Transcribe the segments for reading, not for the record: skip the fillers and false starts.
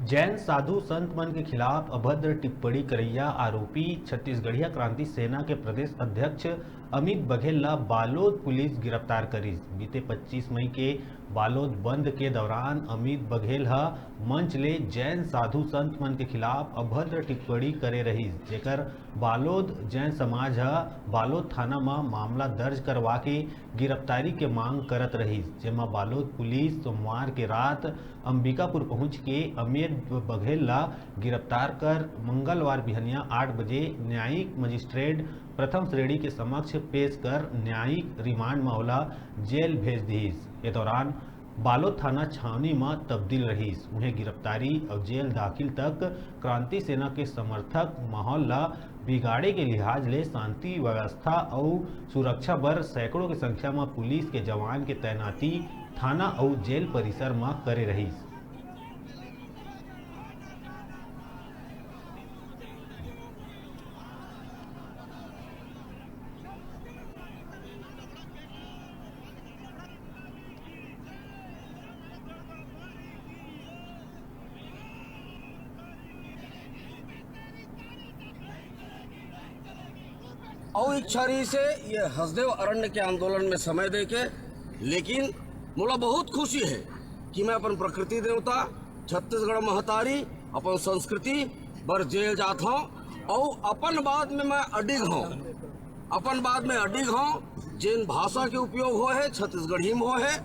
जैन साधु संत मन के खिलाफ अभद्र टिप्पणी करैया आरोपी छत्तीसगढ़िया क्रांति सेना के प्रदेश अध्यक्ष अमित बघेल ला बालोद पुलिस गिरफ्तार करीस। बीते 25 मई के बालोद बंद के दौरान अमित बघेल हा मंच ले जैन साधु संत मन के खिलाफ अभद्र टिप्पणी करे रहीस, जेकर बालोद जैन समाज हा बालोद थाना में मामला दर्ज करवा के गिरफ्तारी के मांग करत रहीस। जेमा बालोद पुलिस सोमवार के रात अंबिकापुर पहुंच के अमित बघेल ला गिरफ्तार कर मंगलवार बिहनिया 8 बजे न्यायिक मजिस्ट्रेट प्रथम श्रेणी के समक्ष पेश कर न्यायिक रिमांड मामला जेल भेज दीस। ए दौरान बालोद थाना छावनी में तब्दील रहीस। उन्हें गिरफ्तारी और जेल दाखिल तक क्रांति सेना के समर्थक माहौल ला बिगाड़े के लिहाज ले शांति व्यवस्था और सुरक्षा बर सैकड़ों की संख्या में पुलिस के जवान के तैनाती थाना और जेल परिसर में करे रहीस। और इच्छारी से ये हसदेव अरण्य के आंदोलन में समय देके, लेकिन मोला बहुत खुशी है कि मैं अपन प्रकृति देवता छत्तीसगढ़ महतारी अपन संस्कृति बर जेल जात हूँ और अपन बाद में मैं अडिग हूँ जिन भाषा के उपयोग हो है छत्तीसगढ़ी में हो है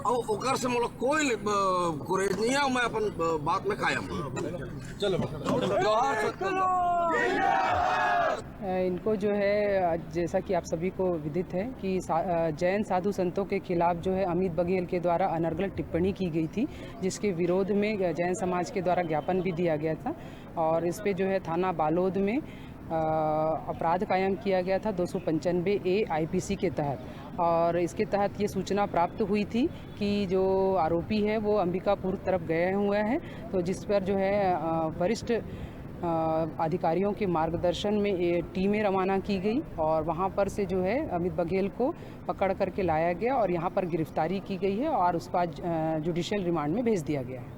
और ओकर से मोला कोई गुरेज नहीं है। मैं अपन बात में कायम हूँ। चलो इनको जो है, जैसा कि आप सभी को विदित है कि जैन साधु संतों के खिलाफ जो है अमित बघेल के द्वारा अनर्गल टिप्पणी की गई थी, जिसके विरोध में जैन समाज के द्वारा ज्ञापन भी दिया गया था और इस पे जो है थाना बालोद में अपराध कायम किया गया था 295A IPC के तहत। और इसके तहत ये सूचना प्राप्त हुई थी कि जो आरोपी है वो अंबिकापुर तरफ गए हुए हैं, तो जिस पर जो है वरिष्ठ अधिकारियों के मार्गदर्शन में टीमें रवाना की गई और वहां पर से जो है अमित बघेल को पकड़ करके लाया गया और यहां पर गिरफ्तारी की गई है और उसका जुडिशियल रिमांड में भेज दिया गया है।